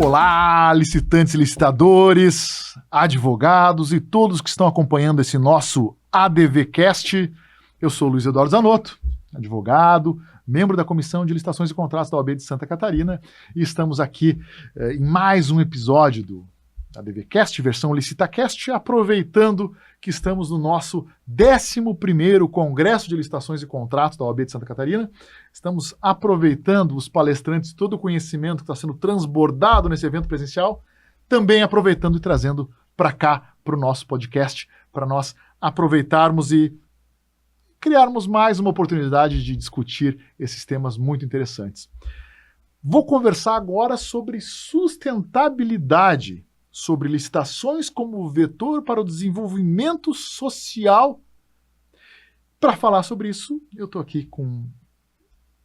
Olá, licitantes e licitadores, advogados e todos que estão acompanhando esse nosso ADVcast. Eu sou Luiz Eduardo Zanotto, advogado, membro da Comissão de Licitações e Contratos da OAB de Santa Catarina, e estamos aqui em mais um episódio do ADVcast, versão LicitaCast, aproveitando que estamos no nosso 11º Congresso de Licitações e Contratos da OAB de Santa Catarina. Estamos aproveitando os palestrantes, todo o conhecimento que está sendo transbordado nesse evento presencial, também aproveitando e trazendo para cá, para o nosso podcast, para nós aproveitarmos e criarmos mais uma oportunidade de discutir esses temas muito interessantes. Vou conversar agora sobre sustentabilidade, sobre licitações como vetor para o desenvolvimento social. Para falar sobre isso, eu estou aqui com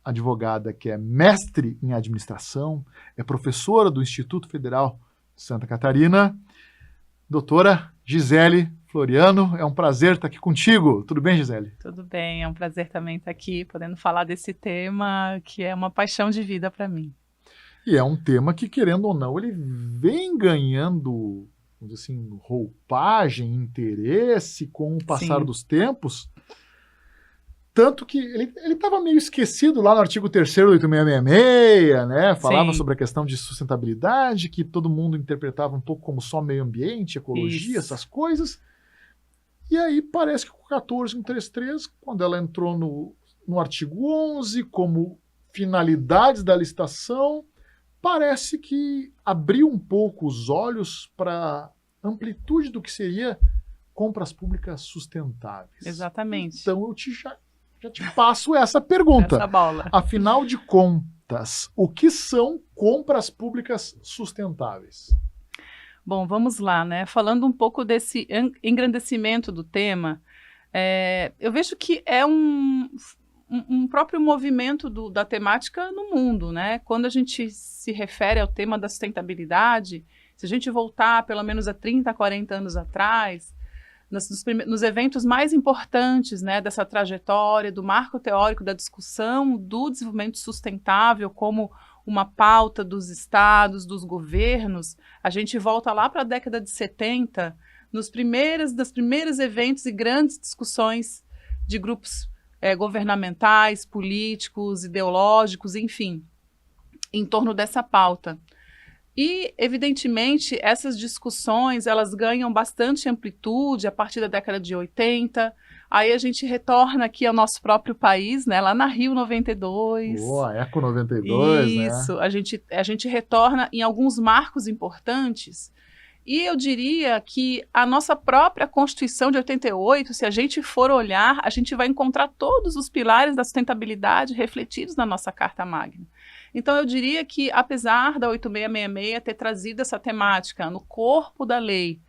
a advogada que é mestre em administração, é professora do Instituto Federal de Santa Catarina, doutora Gisele Floriano. É um prazer estar aqui contigo. Tudo bem, Gisele? Tudo bem, é um prazer também estar aqui, podendo falar desse tema que é uma paixão de vida para mim. E é um tema que, querendo ou não, ele vem ganhando, vamos dizer assim, roupagem, interesse com o passar dos tempos. Tanto que ele estava meio esquecido lá no artigo 3º do 8666, né? Falava sobre a questão de sustentabilidade, que todo mundo interpretava um pouco como só meio ambiente, ecologia, essas coisas. E aí parece que com o 14133, quando ela entrou no artigo 11, como finalidades da licitação, parece que abriu um pouco os olhos para a amplitude do que seria compras públicas sustentáveis. Exatamente. Então eu já te passo essa pergunta. Essa bola. Afinal de contas, o que são compras públicas sustentáveis? Bom, vamos lá, né? Falando um pouco desse engrandecimento do tema, eu vejo que é um próprio movimento da temática no mundo, né? Quando a gente se refere ao tema da sustentabilidade, se a gente voltar pelo menos a 30, 40 anos atrás, nos eventos mais importantes, né, dessa trajetória, do marco teórico da discussão do desenvolvimento sustentável como uma pauta dos estados, dos governos, a gente volta lá para a década de 70, nos primeiros eventos e grandes discussões de grupos governamentais, políticos, ideológicos, enfim, em torno dessa pauta. E, evidentemente, essas discussões, elas ganham bastante amplitude a partir da década de 80, aí a gente retorna aqui ao nosso próprio país, né, lá na Rio 92. Boa, Eco 92, né? Isso, a gente retorna em alguns marcos importantes. E eu diria que a nossa própria Constituição de 88, se a gente for olhar, a gente vai encontrar todos os pilares da sustentabilidade refletidos na nossa Carta Magna. Então eu diria que, apesar da 8666 ter trazido essa temática no corpo da lei,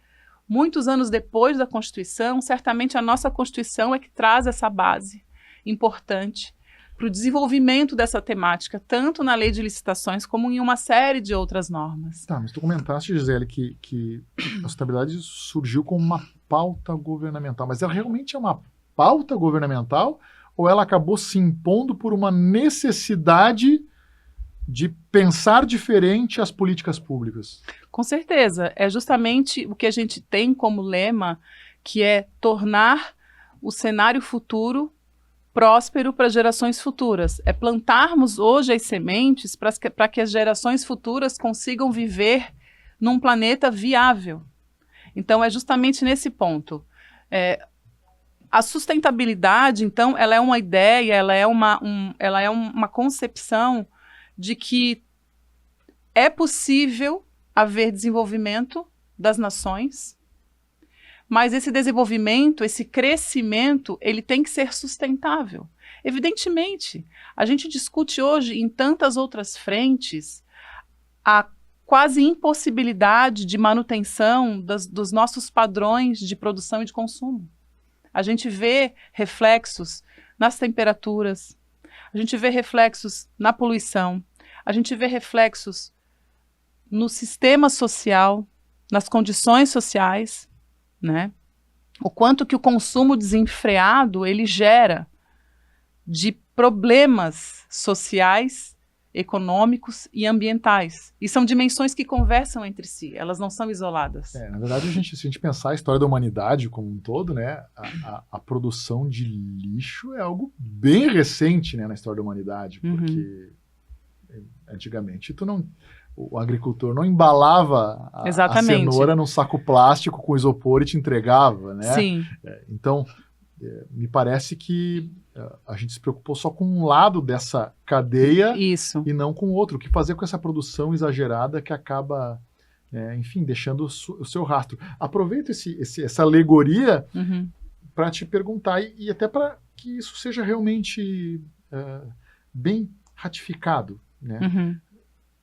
muitos anos depois da Constituição, certamente a nossa Constituição é que traz essa base importante para o desenvolvimento dessa temática, tanto na lei de licitações como em uma série de outras normas. Tá, mas tu comentaste, Gisele, que a sustentabilidade surgiu como uma pauta governamental, mas ela realmente é uma pauta governamental ou ela acabou se impondo por uma necessidade de pensar diferente as políticas públicas? Com certeza, é justamente o que a gente tem como lema, que é tornar o cenário futuro próspero para gerações futuras. É plantarmos hoje as sementes para que as gerações futuras consigam viver num planeta viável. Então, é justamente nesse ponto. A sustentabilidade, então, ela é uma ideia, ela é uma concepção de que é possível haver desenvolvimento das nações, mas esse desenvolvimento, esse crescimento, ele tem que ser sustentável. Evidentemente, a gente discute hoje em tantas outras frentes a quase impossibilidade de manutenção dos nossos padrões de produção e de consumo. A gente vê reflexos nas temperaturas, a gente vê reflexos na poluição, a gente vê reflexos no sistema social, nas condições sociais, né? O quanto que o consumo desenfreado ele gera de problemas sociais econômicos e ambientais. E são dimensões que conversam entre si, elas não são isoladas. Na verdade, se a gente pensar a história da humanidade como um todo, né, a produção de lixo é algo bem recente, né, na história da humanidade, porque antigamente o agricultor não embalava a cenoura num saco plástico com isopor e te entregava, né? Sim. Então, me parece que a gente se preocupou só com um lado dessa cadeia e não com o outro. O que fazer com essa produção exagerada que acaba, enfim, deixando o seu rastro. Aproveito essa alegoria para te perguntar e até para que isso seja realmente bem ratificado, né?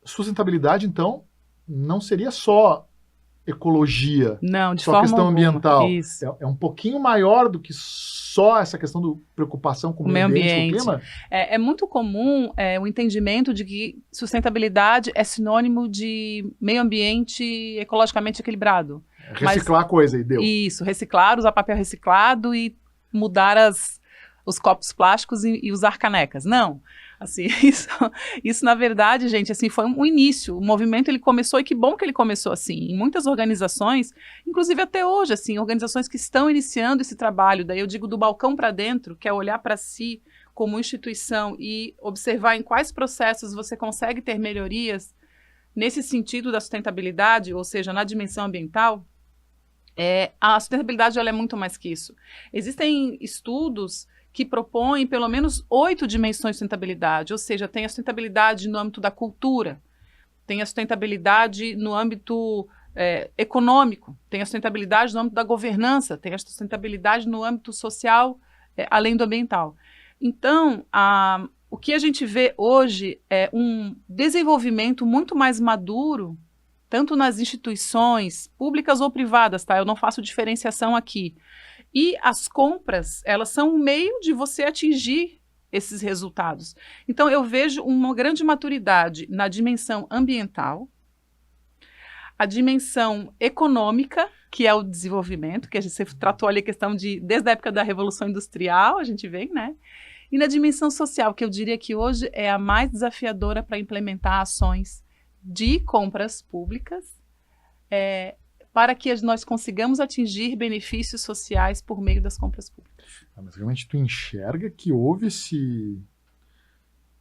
Sustentabilidade, então, não seria só ecologia, não, de só forma questão alguma. ambiental. Isso. É um pouquinho maior do que só essa questão de preocupação com o meio ambiente, com o clima. É muito comum o entendimento de que sustentabilidade é sinônimo de meio ambiente ecologicamente equilibrado. Reciclar a coisa e deu. Isso, reciclar, usar papel reciclado e mudar os copos plásticos e usar canecas. Não. Assim, isso na verdade, gente, assim, foi um início. O movimento ele começou, e que bom que ele começou assim. Em muitas organizações, inclusive até hoje, assim, organizações que estão iniciando esse trabalho, daí eu digo do balcão para dentro, que é olhar para si como instituição e observar em quais processos você consegue ter melhorias nesse sentido da sustentabilidade, ou seja, na dimensão ambiental. A sustentabilidade ela é muito mais que isso. Existem estudos que propõem pelo menos 8 dimensões de sustentabilidade, ou seja, tem a sustentabilidade no âmbito da cultura, tem a sustentabilidade no âmbito econômico, tem a sustentabilidade no âmbito da governança, tem a sustentabilidade no âmbito social, além do ambiental. Então, o que a gente vê hoje é um desenvolvimento muito mais maduro, tanto nas instituições públicas ou privadas, tá? Eu não faço diferenciação aqui. E as compras, elas são um meio de você atingir esses resultados. Então, eu vejo uma grande maturidade na dimensão ambiental, a dimensão econômica, que é o desenvolvimento, que a gente tratou ali a questão desde a época da Revolução Industrial, a gente vem, né? E na dimensão social, que eu diria que hoje é a mais desafiadora para implementar ações de compras públicas, para que nós consigamos atingir benefícios sociais por meio das compras públicas. Mas realmente tu enxerga que houve esse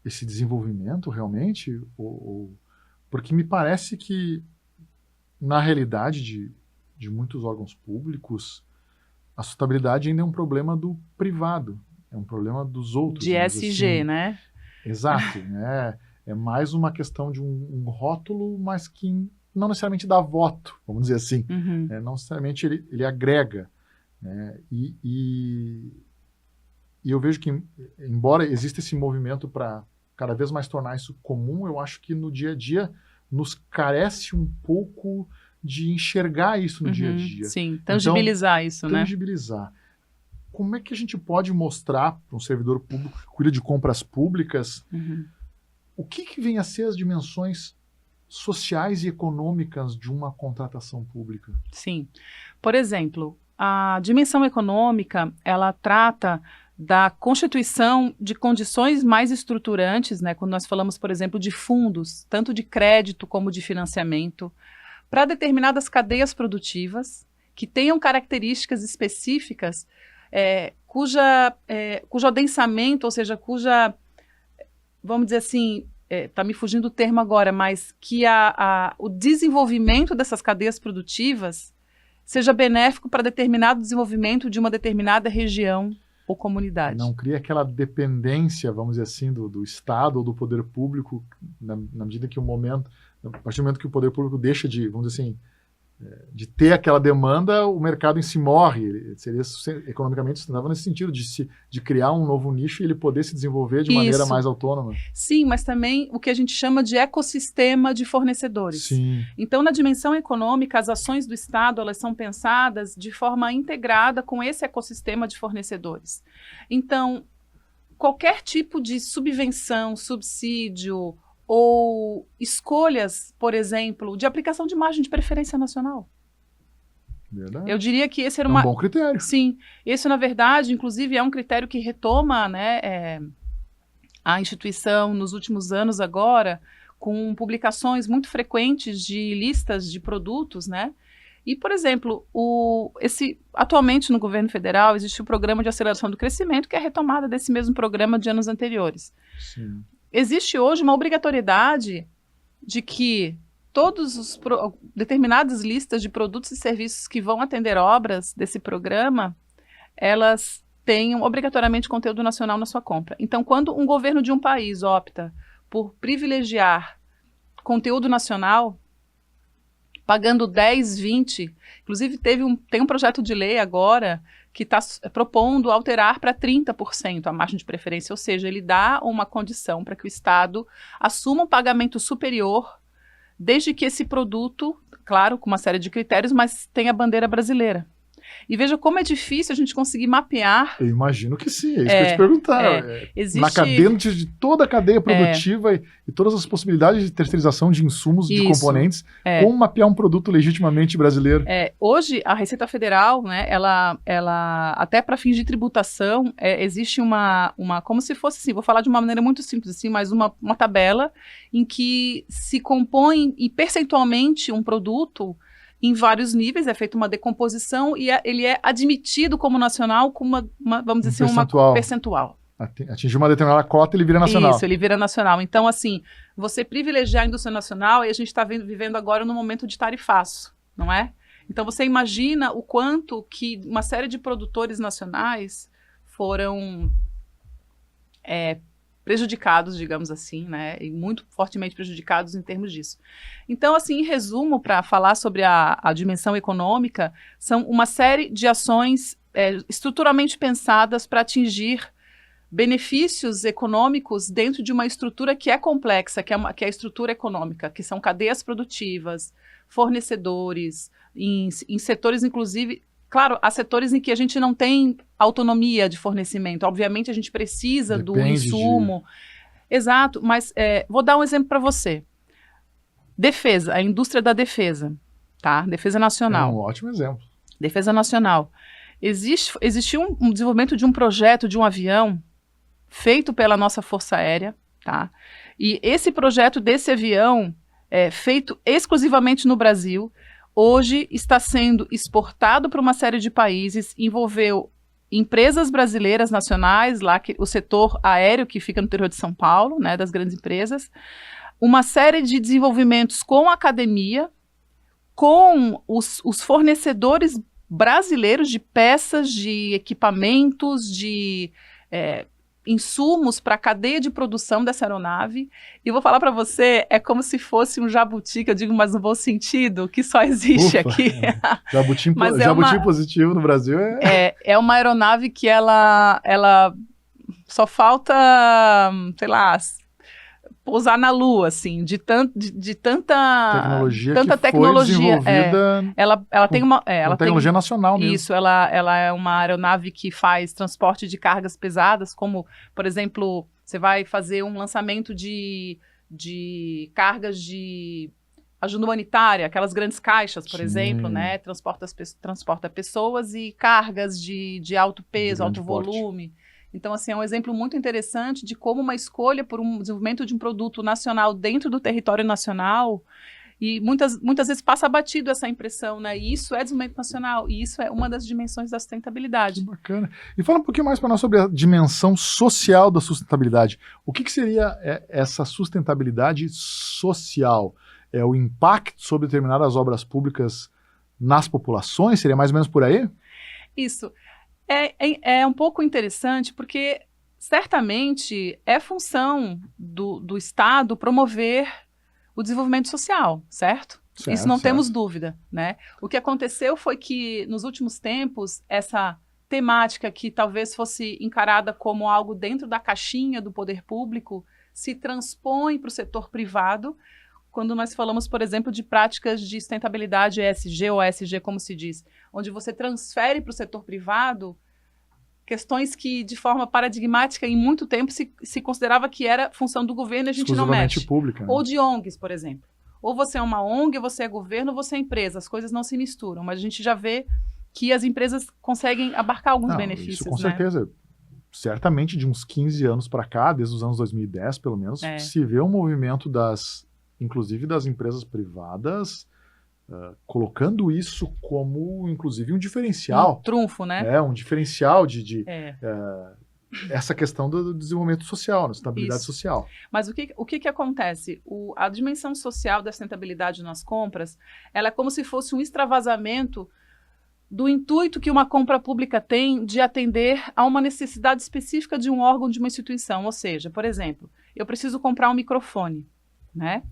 desenvolvimento realmente? Porque me parece que, na realidade de muitos órgãos públicos, a sustentabilidade ainda é um problema do privado, é um problema dos outros. De ESG, assim, né? Exato, né? É mais uma questão de um rótulo, mas que não necessariamente dá voto, vamos dizer assim. Não necessariamente ele agrega. Né? E eu vejo que, embora exista esse movimento para cada vez mais tornar isso comum, eu acho que no dia a dia nos carece um pouco de enxergar isso no dia a dia. Sim, tangibilizar então, isso, né? Tangibilizar. Como é que a gente pode mostrar para um servidor público que cuida de compras públicas o que vem a ser as dimensões sociais e econômicas de uma contratação pública? Sim. Por exemplo, a dimensão econômica, ela trata da constituição de condições mais estruturantes, né, quando nós falamos, por exemplo, de fundos, tanto de crédito como de financiamento, para determinadas cadeias produtivas que tenham características específicas, cujo adensamento, ou seja, vamos dizer assim, está me fugindo o termo agora, mas que o desenvolvimento dessas cadeias produtivas seja benéfico para determinado desenvolvimento de uma determinada região ou comunidade. Não cria aquela dependência, vamos dizer assim, do Estado ou do poder público, na medida que a partir do momento que o poder público deixa de, vamos dizer assim, de ter aquela demanda, o mercado em si morre. Ele seria economicamente sustentável nesse sentido, de criar um novo nicho e ele poder se desenvolver de maneira mais autônoma. Sim, mas também o que a gente chama de ecossistema de fornecedores. Sim. Então, na dimensão econômica, as ações do Estado, elas são pensadas de forma integrada com esse ecossistema de fornecedores. Então, qualquer tipo de subvenção, subsídio ou escolhas, por exemplo, de aplicação de margem de preferência nacional. Verdade. Eu diria que esse era um bom critério. Sim, esse na verdade, inclusive, é um critério que retoma, né, a instituição, nos últimos anos agora, com publicações muito frequentes de listas de produtos, né? E, por exemplo, atualmente no governo federal existe o Programa de Aceleração do Crescimento, que é a retomada desse mesmo programa de anos anteriores. Sim. Existe hoje uma obrigatoriedade de que determinadas listas de produtos e serviços que vão atender obras desse programa, elas tenham obrigatoriamente conteúdo nacional na sua compra. Então, quando um governo de um país opta por privilegiar conteúdo nacional, pagando 10, 20, inclusive tem um projeto de lei agora que está propondo alterar para 30% a margem de preferência, ou seja, ele dá uma condição para que o Estado assuma um pagamento superior, desde que esse produto, claro, com uma série de critérios, mas tenha a bandeira brasileira. E veja como é difícil a gente conseguir mapear. Eu imagino que sim, é isso que eu ia te perguntar. Na cadeia, de toda a cadeia produtiva e todas as possibilidades de terceirização de insumos, de componentes, como mapear um produto legitimamente brasileiro. Hoje, a Receita Federal, né, ela até para fins de tributação, existe uma, como se fosse assim, vou falar de uma maneira muito simples, assim, mas uma tabela em que se compõe percentualmente um produto em vários níveis, é feita uma decomposição e ele é admitido como nacional com vamos dizer assim, uma percentual. Atingir uma determinada cota, ele vira nacional. Isso, ele vira nacional. Então, assim, você privilegiar a indústria nacional, e a gente está vivendo agora no momento de tarifaço, não é? Então, você imagina o quanto que uma série de produtores nacionais foram prejudicados, digamos assim, né, e muito fortemente prejudicados em termos disso. Então, assim, em resumo, para falar sobre a dimensão econômica, são uma série de ações estruturalmente pensadas para atingir benefícios econômicos dentro de uma estrutura que é complexa, que é a estrutura econômica, que são cadeias produtivas, fornecedores, em setores, inclusive. Claro, há setores em que a gente não tem autonomia de fornecimento. Obviamente, a gente precisa do insumo. Exato, mas vou dar um exemplo para você. Defesa, a indústria da defesa, tá? Defesa nacional. É um ótimo exemplo. Defesa nacional. Existiu um desenvolvimento de um projeto de um avião feito pela nossa Força Aérea, tá? E esse projeto desse avião, feito exclusivamente no Brasil, hoje está sendo exportado para uma série de países, envolveu empresas brasileiras nacionais, lá o setor aéreo que fica no interior de São Paulo, né, das grandes empresas, uma série de desenvolvimentos com a academia, com os fornecedores brasileiros de peças, de equipamentos, de insumos para a cadeia de produção dessa aeronave. E vou falar para você, é como se fosse um jabuti, que eu digo, mas no bom sentido, que só existe aqui. Jabuti positivo no Brasil é uma aeronave que ela só falta, sei lá, pousar na Lua, assim, de tanta tecnologia. Ela tem uma tecnologia nacional mesmo. Isso, ela é uma aeronave que faz transporte de cargas pesadas, como, por exemplo, você vai fazer um lançamento de cargas de ajuda humanitária, aquelas grandes caixas, por exemplo, né? Transporta pessoas e cargas de alto peso, alto volume. Então, assim, é um exemplo muito interessante de como uma escolha por um desenvolvimento de um produto nacional dentro do território nacional, e muitas vezes passa batido essa impressão, né? E isso é desenvolvimento nacional, e isso é uma das dimensões da sustentabilidade. Que bacana. E fala um pouquinho mais para nós sobre a dimensão social da sustentabilidade. O que seria essa sustentabilidade social? É o impacto sobre determinadas obras públicas nas populações? Seria mais ou menos por aí? Isso. É um pouco interessante porque, certamente, é função do Estado promover o desenvolvimento social, certo? Isso não temos dúvida, né? O que aconteceu foi que, nos últimos tempos, essa temática que talvez fosse encarada como algo dentro da caixinha do poder público se transpõe para o setor privado, quando nós falamos, por exemplo, de práticas de sustentabilidade ESG ou ASG, como se diz, onde você transfere para o setor privado questões que, de forma paradigmática, em muito tempo se considerava que era função do governo e a gente não mexe. Pública, né? Ou de ONGs, por exemplo. Ou você é uma ONG, ou você é governo, ou você é empresa. As coisas não se misturam, mas a gente já vê que as empresas conseguem abarcar alguns benefícios. Isso, com certeza. certamente de uns 15 anos para cá, desde os anos 2010 pelo menos, se vê um movimento inclusive das empresas privadas, colocando isso como, inclusive, um diferencial. Um trunfo, né? Um diferencial essa questão do desenvolvimento social, da sustentabilidade social. Mas o que acontece? A dimensão social da sustentabilidade nas compras, ela é como se fosse um extravasamento do intuito que uma compra pública tem de atender a uma necessidade específica de um órgão, de uma instituição. Ou seja, por exemplo, eu preciso comprar um microfone, né?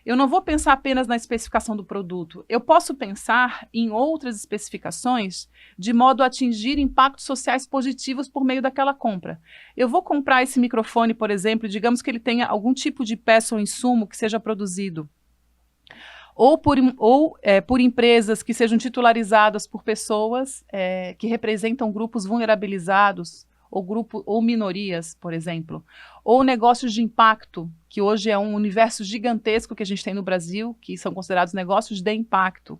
Eu não vou pensar apenas na especificação do produto. Eu posso pensar em outras especificações de modo a atingir impactos sociais positivos por meio daquela compra. Eu vou comprar esse microfone, por exemplo, digamos que ele tenha algum tipo de peça ou insumo que seja produzido ou por empresas que sejam titularizadas por pessoas que representam grupos vulnerabilizados, ou minorias, por exemplo, ou negócios de impacto, que hoje é um universo gigantesco que a gente tem no Brasil, que são considerados negócios de impacto.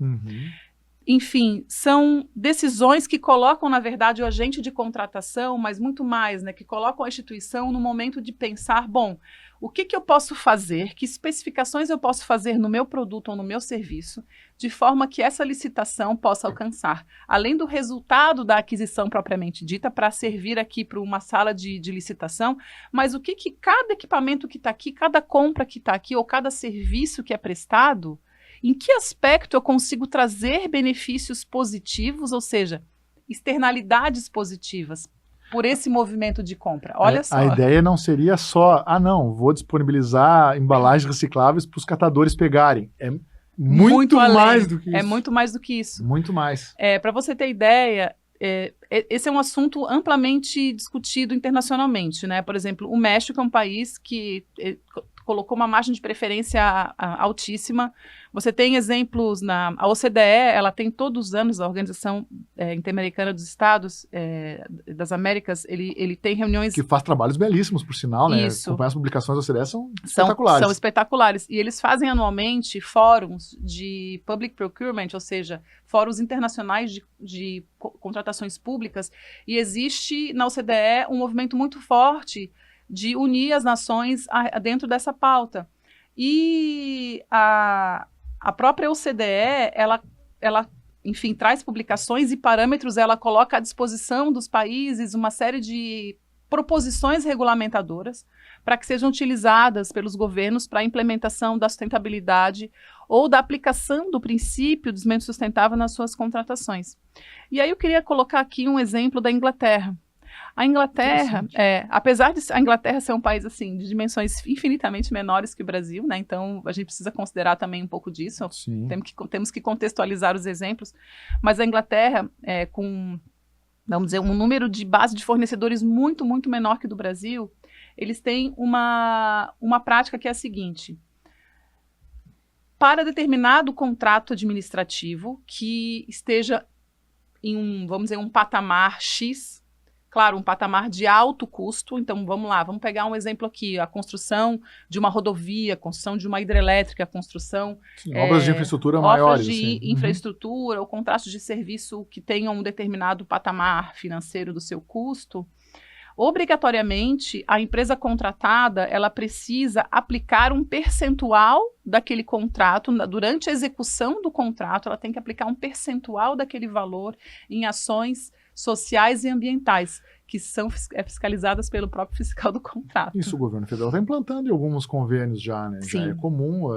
Enfim, são decisões que colocam, na verdade, o agente de contratação, mas muito mais, né, que colocam a instituição no momento de pensar, bom, o que eu posso fazer, que especificações eu posso fazer no meu produto ou no meu serviço, de forma que essa licitação possa alcançar, além do resultado da aquisição propriamente dita, para servir aqui para uma sala de licitação, mas o que cada equipamento que está aqui, cada compra que está aqui, ou cada serviço que é prestado, em que aspecto eu consigo trazer benefícios positivos, ou seja, externalidades positivas, por esse movimento de compra. Olha só. A ideia não seria só, vou disponibilizar embalagens recicláveis para os catadores pegarem. É muito mais do que isso. É muito mais do que isso. Muito mais. Para você ter ideia, esse é um assunto amplamente discutido internacionalmente, né? Por exemplo, o México é um país que colocou uma margem de preferência altíssima. Você tem exemplos a OCDE, ela tem todos os anos, a Organização Interamericana dos Estados das Américas, ele tem reuniões... Que faz trabalhos belíssimos, por sinal, né? Isso. Acompanhar as publicações da OCDE são espetaculares. São espetaculares. E eles fazem anualmente fóruns de public procurement, ou seja, fóruns internacionais de contratações públicas, e existe na OCDE um movimento muito forte de unir as nações dentro dessa pauta. E a própria OCDE, ela, enfim, traz publicações e parâmetros, ela coloca à disposição dos países uma série de proposições regulamentadoras para que sejam utilizadas pelos governos para a implementação da sustentabilidade ou da aplicação do princípio do desenvolvimento sustentável nas suas contratações. E aí eu queria colocar aqui um exemplo da Inglaterra. A Inglaterra, apesar de a Inglaterra ser um país assim de dimensões infinitamente menores que o Brasil, né? Então a gente precisa considerar também um pouco disso. Sim. Temos que contextualizar os exemplos. Mas a Inglaterra, com, vamos dizer, um número de base de fornecedores muito, muito menor que o do Brasil, eles têm uma prática que é a seguinte: para determinado contrato administrativo que esteja em vamos dizer, um patamar X. Claro, um patamar de alto custo. Então, vamos lá, vamos pegar um exemplo aqui, a construção de uma rodovia, a construção de uma hidrelétrica, a construção... Sim, obras de infraestrutura maiores. Obras de infraestrutura ou contratos de serviço que tenham um determinado patamar financeiro do seu custo. Obrigatoriamente, a empresa contratada, ela precisa aplicar um percentual daquele contrato, durante a execução do contrato, ela tem que aplicar um percentual daquele valor em ações sociais e ambientais, que são fiscalizadas pelo próprio fiscal do contrato. Isso o governo federal está implantando em alguns convênios já, né? Sim. Já é comum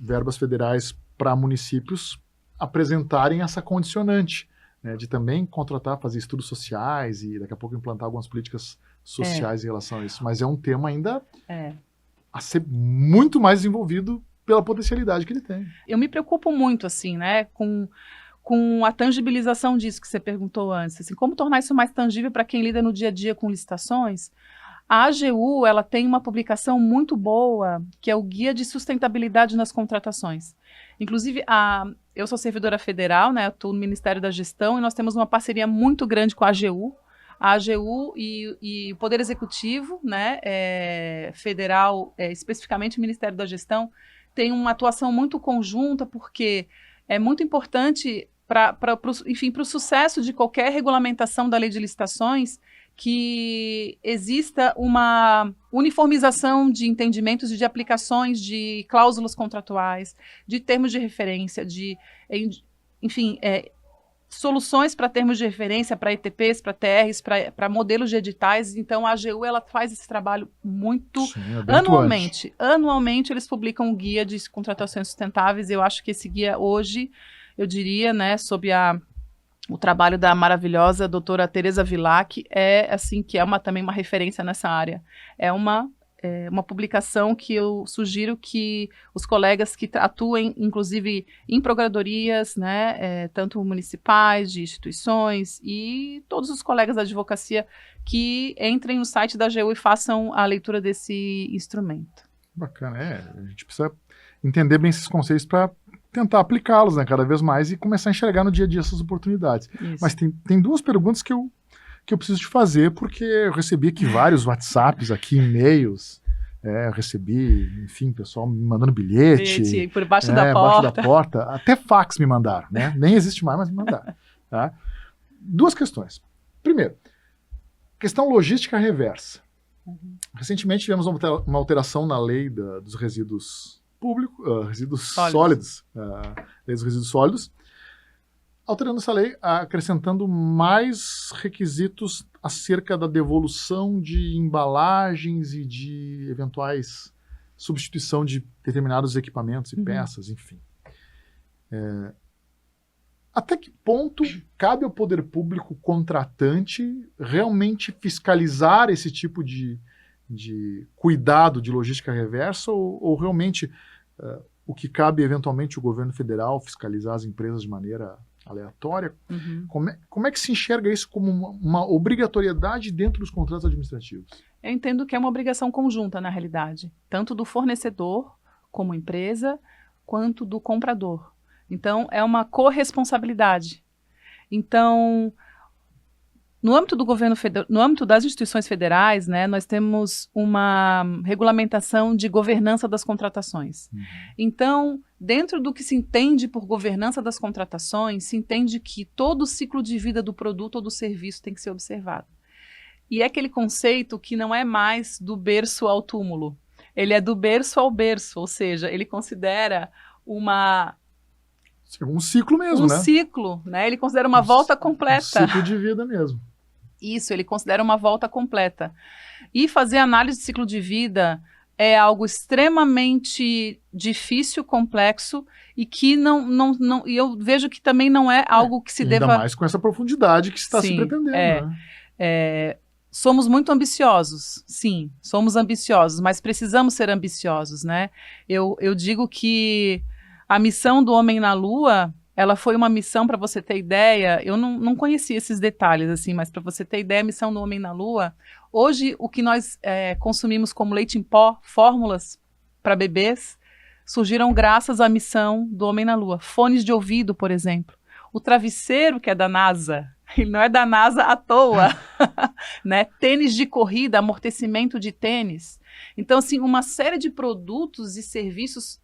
verbas federais para municípios apresentarem essa condicionante, né, de também contratar, fazer estudos sociais e daqui a pouco implantar algumas políticas sociais em relação a isso. Mas é um tema ainda a ser muito mais desenvolvido pela potencialidade que ele tem. Eu me preocupo muito, assim, né, com a tangibilização disso que você perguntou antes. Assim, como tornar isso mais tangível para quem lida no dia a dia com licitações? A AGU, ela tem uma publicação muito boa, que é o Guia de Sustentabilidade nas Contratações. Inclusive, eu sou servidora federal, né, estou no Ministério da Gestão, e nós temos uma parceria muito grande com a AGU. A AGU e o Poder Executivo, né, federal, especificamente o Ministério da Gestão, tem uma atuação muito conjunta, porque é muito importante para o sucesso de qualquer regulamentação da lei de licitações que exista uma uniformização de entendimentos e de aplicações de cláusulas contratuais, de termos de referência, enfim, soluções para termos de referência, para ETPs, para TRs, para modelos de editais. Então, a AGU ela faz esse trabalho muito anualmente eles publicam um guia de contratações sustentáveis. Eu acho que esse guia hoje, eu diria, né, sob o trabalho da maravilhosa doutora Tereza Vilac, que é também uma referência nessa área. É uma publicação que eu sugiro que os colegas que atuem, inclusive em procuradorias, né, tanto municipais, de instituições, e todos os colegas da advocacia que entrem no site da AGU e façam a leitura desse instrumento. Bacana, a gente precisa entender bem esses conceitos para tentar aplicá-los, né, cada vez mais e começar a enxergar no dia a dia essas oportunidades. Isso. Mas tem duas perguntas que eu preciso te fazer, porque eu recebi aqui vários WhatsApps, aqui, e-mails, eu recebi, enfim, pessoal me mandando bilhete. Por baixo da porta. Da porta. Até fax me mandaram, né? Nem existe mais, mas me mandaram. Tá? Duas questões. Primeiro, questão logística reversa. Recentemente tivemos uma alteração na lei dos resíduos públicos, resíduos sólidos, lei dos resíduos sólidos, alterando essa lei, acrescentando mais requisitos acerca da devolução de embalagens e de eventuais substituição de determinados equipamentos e peças, enfim. Até que ponto cabe ao poder público contratante realmente fiscalizar esse tipo de cuidado de logística reversa ou realmente o que cabe eventualmente o governo federal fiscalizar as empresas de maneira aleatória? Como é que se enxerga isso como uma obrigatoriedade dentro dos contratos administrativos? Eu entendo que é uma obrigação conjunta, na realidade, tanto do fornecedor como empresa, quanto do comprador. Então, é uma corresponsabilidade. Então, no âmbito do governo no âmbito das instituições federais, né, nós temos uma regulamentação de governança das contratações. Então, dentro do que se entende por governança das contratações, se entende que todo o ciclo de vida do produto ou do serviço tem que ser observado. E é aquele conceito que não é mais do berço ao túmulo. Ele é do berço ao berço, ou seja, ele considera um ciclo mesmo, né? Um ciclo, né? Ele considera uma volta completa. Um ciclo de vida mesmo. Isso, ele considera uma volta completa. E fazer análise de ciclo de vida é algo extremamente difícil, complexo, e que e eu vejo que também não é algo que se deva... Ainda mais com essa profundidade que está se pretendendo, né? Somos muito ambiciosos, sim, somos ambiciosos, mas precisamos ser ambiciosos, né? Eu digo que a missão do Homem na Lua, ela foi uma missão, para você ter ideia, eu não conhecia esses detalhes, assim, mas para você ter ideia, a missão do Homem na Lua, hoje o que nós consumimos como leite em pó, fórmulas para bebês, surgiram graças à missão do Homem na Lua. Fones de ouvido, por exemplo. O travesseiro, que é da NASA, ele não é da NASA à toa, né? Tênis de corrida, amortecimento de tênis. Então, assim, uma série de produtos e serviços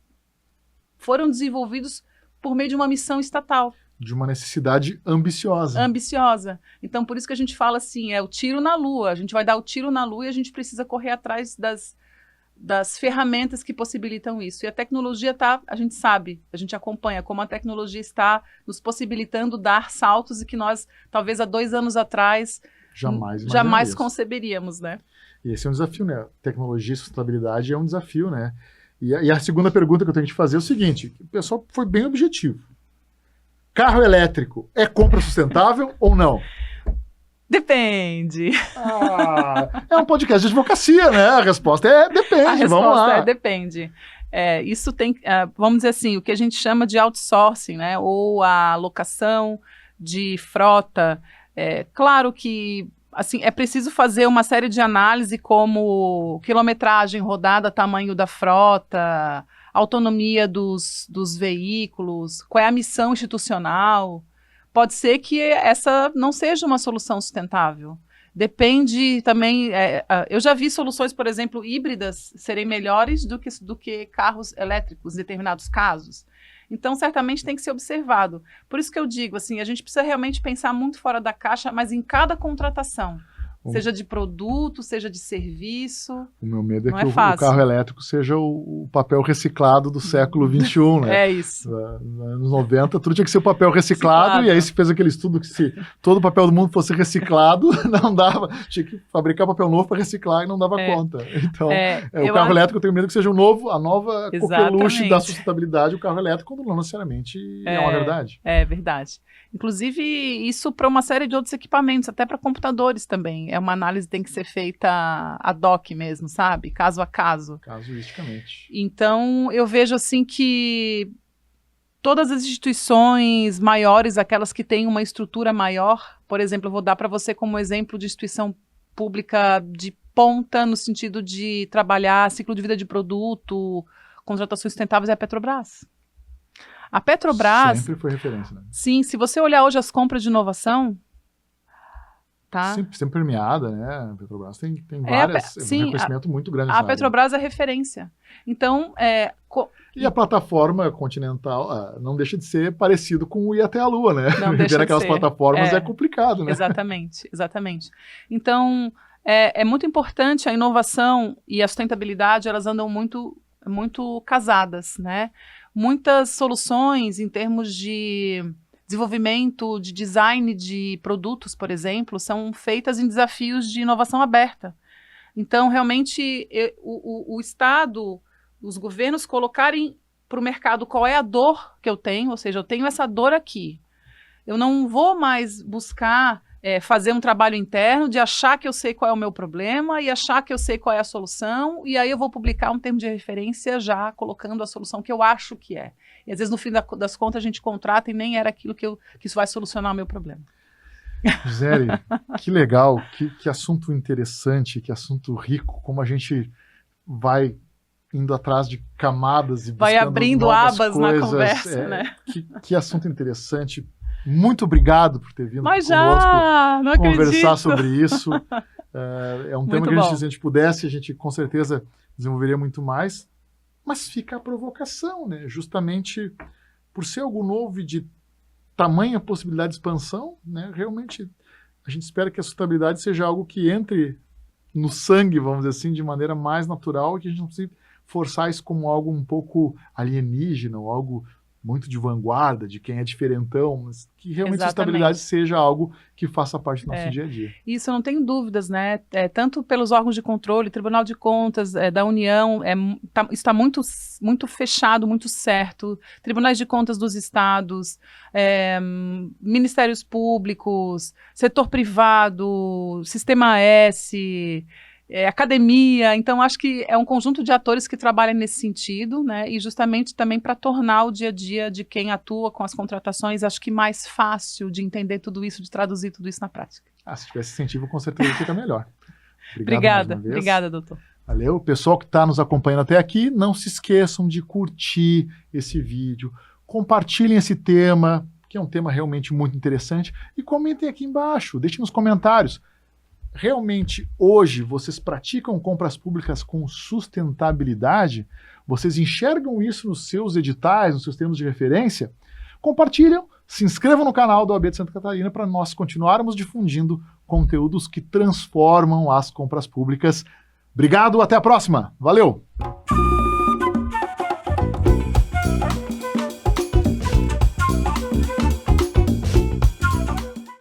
foram desenvolvidos por meio de uma missão estatal. De uma necessidade ambiciosa. Ambiciosa. Então, por isso que a gente fala assim, o tiro na lua. A gente vai dar o tiro na lua e a gente precisa correr atrás das ferramentas que possibilitam isso. E a tecnologia a gente sabe, a gente acompanha como a tecnologia está nos possibilitando dar saltos e que nós, talvez há 2 anos atrás, jamais conceberíamos, né? E esse é um desafio, né? Tecnologia e sustentabilidade é um desafio, né? E a segunda pergunta que eu tenho que te fazer é o seguinte, o pessoal foi bem objetivo. Carro elétrico é compra sustentável ou não? Depende. É um podcast de advocacia, né? A resposta é depende, vamos lá. Depende. Isso tem, vamos dizer assim, o que a gente chama de outsourcing, né? Ou a alocação de frota. Claro que assim, é preciso fazer uma série de análise como quilometragem rodada, tamanho da frota, autonomia dos veículos, qual é a missão institucional. Pode ser que essa não seja uma solução sustentável. Depende também... eu já vi soluções, por exemplo, híbridas serem melhores do que carros elétricos em determinados casos. Então, certamente tem que ser observado. Por isso que eu digo, assim, a gente precisa realmente pensar muito fora da caixa, mas em cada contratação. Seja de produto, seja de serviço. O meu medo é Não que é o fácil. carro elétrico seja o papel reciclado do século XXI, né? É isso. Nos anos 90, tudo tinha que ser o papel reciclado, e aí se fez aquele estudo que se todo o papel do mundo fosse reciclado, não dava. Tinha que fabricar papel novo para reciclar e não dava conta. Então, o carro elétrico, eu tenho medo que seja a nova coqueluche da sustentabilidade, o carro elétrico, quando não necessariamente é uma verdade. É verdade. Inclusive, isso para uma série de outros equipamentos, até para computadores também. É uma análise que tem que ser feita ad hoc mesmo, sabe? Caso a caso. Casuisticamente. Então, eu vejo assim que todas as instituições maiores, aquelas que têm uma estrutura maior, por exemplo, eu vou dar para você como exemplo de instituição pública de ponta, no sentido de trabalhar ciclo de vida de produto, contratações sustentáveis, é a Petrobras. A Petrobras... Sempre foi referência, né? Sim, se você olhar hoje as compras de inovação... Tá? Sempre premiada, né? A Petrobras tem várias... sim, um reconhecimento muito grande. A Petrobras é referência. Então... E a plataforma continental não deixa de ser parecido com o ir até a Lua, né? Não deixa Ver aquelas de ser. complicado, é complicado, né? Exatamente. Então, é muito importante a inovação e a sustentabilidade, elas andam muito casadas, né? Muitas soluções em termos de desenvolvimento, de design de produtos, por exemplo, são feitas em desafios de inovação aberta. Então, realmente, o Estado, os governos colocarem para o mercado qual é a dor que eu tenho, ou seja, eu tenho essa dor aqui. Eu não vou mais buscar fazer um trabalho interno de achar que eu sei qual é o meu problema e achar que eu sei qual é a solução, e aí eu vou publicar um termo de referência já colocando a solução que eu acho que é. E às vezes, no fim das contas, a gente contrata e nem era aquilo que isso vai solucionar o meu problema. Gisele, que legal, que assunto interessante, que assunto rico, como a gente vai indo atrás de camadas e vai abrindo abas coisas, na conversa, né? Que assunto interessante. Muito obrigado por ter vindo conosco conversar acredito. sobre isso. É um tema que se a gente pudesse, a gente com certeza desenvolveria muito mais. Mas fica a provocação, né? Justamente por ser algo novo e de tamanha possibilidade de expansão, né? Realmente a gente espera que a sustentabilidade seja algo que entre no sangue, vamos dizer assim, de maneira mais natural, e que a gente não precisa forçar isso como algo um pouco alienígena, ou algo muito de vanguarda, de quem é diferentão, mas que realmente a sustentabilidade seja algo que faça parte do nosso dia a dia. Isso eu não tenho dúvidas, né? Tanto pelos órgãos de controle, Tribunal de Contas da União, está muito fechado, muito certo. Tribunais de Contas dos estados, ministérios públicos, setor privado, Sistema S, academia. Então, acho que é um conjunto de atores que trabalham nesse sentido, né? E justamente também para tornar o dia a dia de quem atua com as contratações, acho que mais fácil de entender tudo isso, de traduzir tudo isso na prática. Se tivesse incentivo, com certeza fica melhor. Obrigada, doutor. Valeu. Pessoal que está nos acompanhando até aqui, não se esqueçam de curtir esse vídeo, compartilhem esse tema, que é um tema realmente muito interessante, e comentem aqui embaixo, deixem nos comentários. Realmente, hoje, vocês praticam compras públicas com sustentabilidade? Vocês enxergam isso nos seus editais, nos seus termos de referência? Compartilham, se inscrevam no canal da OAB de Santa Catarina para nós continuarmos difundindo conteúdos que transformam as compras públicas. Obrigado, até a próxima. Valeu!